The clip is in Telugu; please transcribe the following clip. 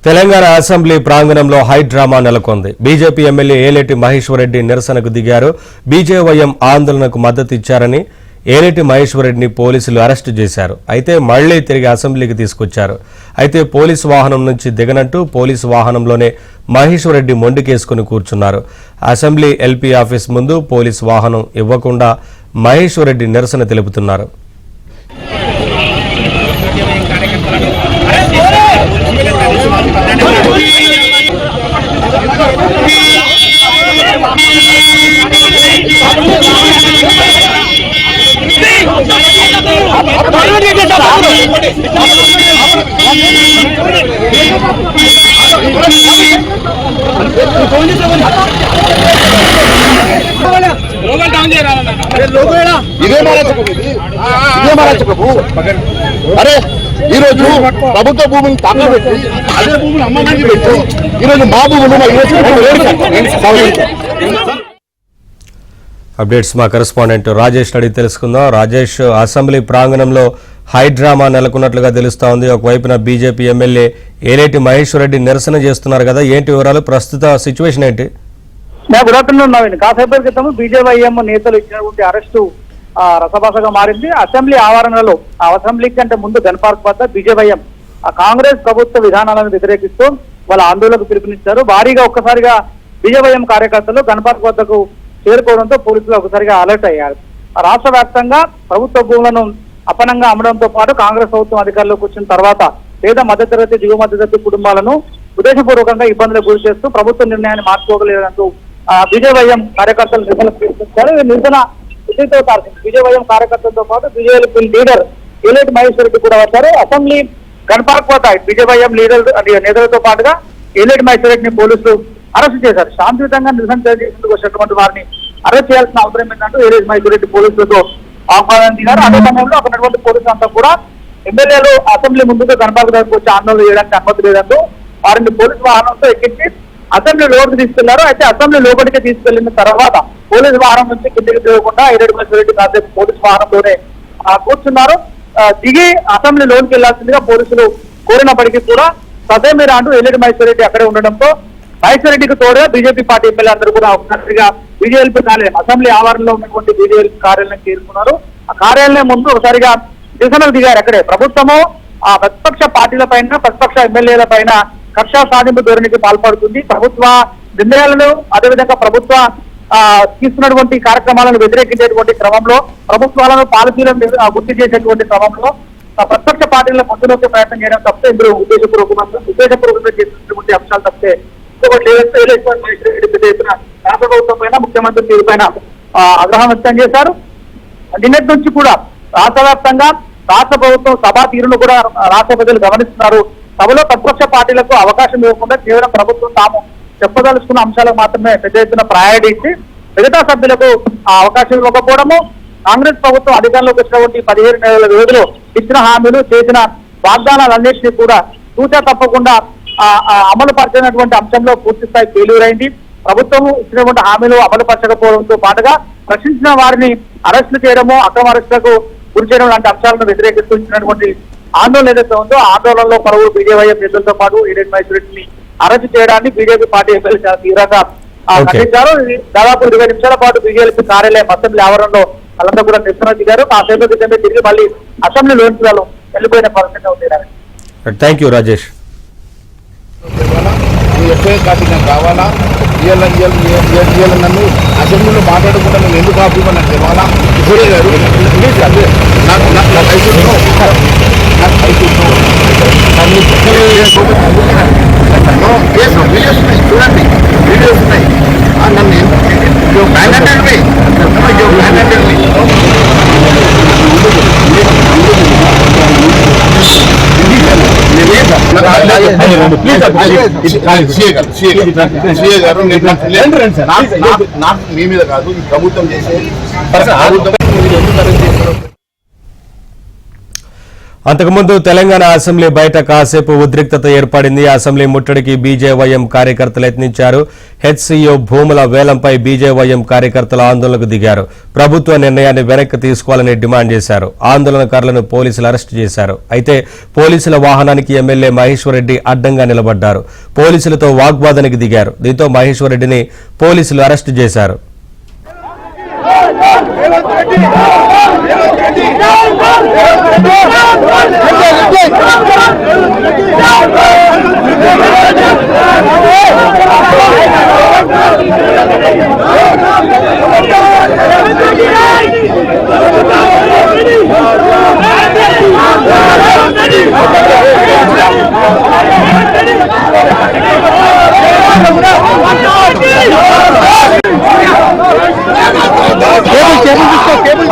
తెలంగాణ అసెంబ్లీ ప్రాంగణంలో హై డ్రామా నెలకొంది. బీజేపీ ఎమ్మెల్యే ఏలేటి మహేశ్వరరెడ్డి నిరసనకు దిగారు. బీజేవైఎం ఆందోళనకు మద్దతు ఇచ్చారని ఏలేటి మహేశ్వరరెడ్డిని పోలీసులు అరెస్టు చేశారు. అయితే మళ్లీ తిరిగి అసెంబ్లీకి తీసుకొచ్చారు. అయితే పోలీసు వాహనం నుంచి దిగనంటూ పోలీసు వాహనంలోనే మహేశ్వరరెడ్డి మొండికేసుకుని కూర్చున్నారు. అసెంబ్లీ ఎల్పీ ఆఫీస్ ముందు పోలీసు వాహనం ఇవ్వకుండా మహేశ్వరరెడ్డి నిరసన తెలుపుతున్నారు. అరే ఈ రోజు ప్రభుత్వ భూమిని తాకట్టు పెట్టి అదే భూమిని అమ్మడానికి పెట్టి ఈ రోజు మా భూములు అప్డేట్స్ మా కరెస్పాండెంట్ రాజేష్ అడిగి తెలుసుకుందాం. రాజేష్, అసెంబ్లీ ప్రాంగణంలో హై డ్రామా నెలకొన్నట్లుగా తెలుస్తా ఉంది. ఒకవైపున బీజేపీ ఎమ్మెల్యే ఏలేటి మహేశ్వరరెడ్డి నిరసన చేస్తున్నారు కదా, ఏంటి వివరాలు, ప్రస్తుత సిచ్యువేషన్ ఏంటి? Good afternoon Naveen. కాసేపటి క్రితం బీజేవైఎం నేతలు ఇచ్చినటువంటి అరెస్టు రసభాసగా మారింది. అసెంబ్లీ ఆవరణలో అసెంబ్లీ కంటే ముందు గన్ పార్క్ వద్ద బీజేవైఎం కాంగ్రెస్ ప్రభుత్వ విధానాలను వ్యతిరేకిస్తూ వాళ్ళ ఆందోళనకు పిలుపునిచ్చారు. భారీగా ఒక్కసారిగా బీజేవైఎం కార్యకర్తలు గన్ పార్క్ వద్దకు చేరుకోవడంతో పోలీసులు ఒకసారిగా అలర్ట్ అయ్యారు. రాష్ట్ర వ్యాప్తంగా ప్రభుత్వ భూములను అపనంగా అమ్మడంతో పాటు కాంగ్రెస్ ప్రభుత్వం అధికారంలోకి వచ్చిన తర్వాత పేద మధ్యతరగతి దిగువ మధ్యతరగతి కుటుంబాలను ఉద్దేశపూర్వకంగా ఇబ్బందులకు గురి చేస్తూ ప్రభుత్వ నిర్ణయాన్ని మార్చుకోగలేదంటూ బీజేవైఎం కార్యకర్తలు నిరసన ప్రకటించారు. ఈ నిరసన విజయంతో తార్చింది. బీజేవైఎం కార్యకర్తలతో పాటు బీజేపీ లీడర్ ఏలేటి మహేశ్వరరెడ్డి కూడా వచ్చారు. అసెంబ్లీ గన్ పార్క్ వద్ద బీజేవైఎం లీడర్ నేతలతో పాటుగా ఏలేటి మహేశ్వరరెడ్డిని పోలీసులు అరెస్టు చేశారు. శాంతియుతంగా నిరసన చేసేందుకు వచ్చినటువంటి వారిని అరెస్ట్ చేయాల్సిన అవసరం ఏంటంటూ ఏలేటి మహేశ్వరరెడ్డి పోలీసులతో ఆహ్వానం దిగారు. అదే సమయంలో అక్కడున్నటువంటి పోలీసులు అంతా కూడా ఎమ్మెల్యేలు అసెంబ్లీ ముందుకు గన్ పార్క్ దగ్గరకు వచ్చి ఆందోళన చేయడానికి అనుమతి లేదంటూ వారిని పోలీసు వాహనంతో ఎక్కించి అసెంబ్లీ లోపలికి తీసుకెళ్లారు. అయితే అసెంబ్లీ లోపలికి తీసుకెళ్లిన తర్వాత పోలీసు వాహనం నుంచి కిందికి తిరగకుండా ఏలేటి మహేశ్వరరెడ్డి కాసేపు పోలీసు వాహనంలోనే కూర్చున్నారు. దిగి అసెంబ్లీ లోనికి వెళ్లాల్సిందిగా పోలీసులు కోరినప్పటికీ కూడా ససేమిరా అంటూ ఏలేటి మహేశ్వరరెడ్డి అక్కడే ఉండడంతో మహేశ్వరరెడ్డికి తోడుగా బీజేపీ పార్టీ ఎమ్మెల్యే అందరూ కూడా ఒకసారిగా బీజేపీ కార్యాలయం అసెంబ్లీ ఆవరణలో ఉన్నటువంటి బీజేపీ కార్యాలయం చేరుకున్నారు. ఆ కార్యాలయం ముందు ఒకసారిగా నిరసనకు దిగారు. అక్కడే ప్రభుత్వము ప్రతిపక్ష పార్టీల పైన ప్రతిపక్ష ఎమ్మెల్యేల పైన కక్ష సాధింపు ధోరణికి పాల్పడుతుంది. ప్రభుత్వ నిర్ణయాలను అదేవిధంగా ప్రభుత్వ తీసుకున్నటువంటి కార్యక్రమాలను వ్యతిరేకించేటువంటి క్రమంలో ప్రభుత్వాలను పాలసీలను గుర్తు చేసేటువంటి క్రమంలో ప్రతిపక్ష పార్టీలను ముందులోకి ప్రయత్నం చేయడం తప్పితే ఇందులో ఉద్దేశపూర్వకంగా చేసినటువంటి అంశాలు తప్పితే రాష్ట్ర ప్రభుత్వం పైన ముఖ్యమంత్రి తీరు పైన ఆగ్రహం వ్యక్తం చేశారు. నిన్నటి నుంచి కూడా రాష్ట్ర వ్యాప్తంగా రాష్ట్ర ప్రభుత్వం సభా తీరును కూడా రాష్ట్ర ప్రజలు గమనిస్తున్నారు. సభలో ప్రతిపక్ష పార్టీలకు అవకాశం ఇవ్వకుండా కేవలం ప్రభుత్వం తాము చెప్పదలుచుకున్న అంశాలకు మాత్రమే పెద్ద ఎత్తున ప్రయారిటీ ఇచ్చి మిగతా సభ్యులకు ఆ అవకాశం ఇవ్వకపోవడము, కాంగ్రెస్ ప్రభుత్వం అధికారంలోకి వచ్చినటువంటి 17 నెలల వ్యవధిలో ఇచ్చిన హామీలు చేసిన వాగ్దానాలన్నింటినీ కూడా తూచా తప్పకుండా అమలు పరిచినటువంటి అంశంలో పూర్తి స్థాయి ఫెయిల్యూర్ అయింది. ప్రభుత్వం ఇచ్చినటువంటి హామీలు అమలు పరచకపోవడంతో పాటుగా రక్షించిన వారిని అరెస్టులు చేయడము, అక్రమ అరెస్టులకు గురి చేయడం లాంటి అంశాలను వ్యతిరేకిస్తూ ఇచ్చినటువంటి ఆందోళన ఏదైతే ఉందో ఆందోళనలో పలువురు బీజేవైఎం నేతలతో పాటు ఏలేటి మహేశ్వరరెడ్డిని అరెస్టు చేయడాన్ని బీజేపీ పార్టీ ఎమ్మెల్యే చాలా తీవ్రంగా ఖండించారు. దాదాపు 20 నిమిషాల పాటు బీజేపీ కార్యాలయం అసెంబ్లీ ఆవరణలో వాళ్ళంతా కూడా నిరసన దిగారు. ఆ సేపు క్రితమే తిరిగి మళ్ళీ అసెంబ్లీ లోనికి వాళ్ళు వెళ్ళిపోయిన పరిస్థితి ఉంది. Thank you Rajesh. FIR copy నాకు కావాలా, ఇవాళ నన్ను అసెంబ్లీలో మాట్లాడకుండా నేను ఎందుకు కాపీ నాకు తెలవాలా? ఇప్పుడే గారు చూడండి వీడియోస్ ఉన్నాయి. నన్ను మీ మీద కాదు, ఈ ప్రభుత్వం చేసే అంతకుముందు తెలంగాణ అసెంబ్లీ బయట కాసేపు ఉద్రిక్తత ఏర్పడింది. అసెంబ్లీ ముట్టడికి బీజేవైఎం కార్యకర్తలు యత్నించారు. హెచ్సీయూ భూముల వేలంపై బీజేవైఎం కార్యకర్తలు ఆందోళనకు దిగారు. ప్రభుత్వ నిర్ణయాన్ని వెనక్కి తీసుకోవాలని డిమాండ్ చేశారు. ఆందోళనకారులను పోలీసులు అరెస్టు చేశారు. అయితే పోలీసుల వాహనానికి ఎమ్మెల్యే మహేశ్వర్ రెడ్డి అడ్డంగా నిలబడ్డారు. పోలీసులతో వాగ్వాదానికి దిగారు. దీంతో మహేశ్వర్ రెడ్డిని పోలీసులు అరెస్టు చేశారు. కేబుల్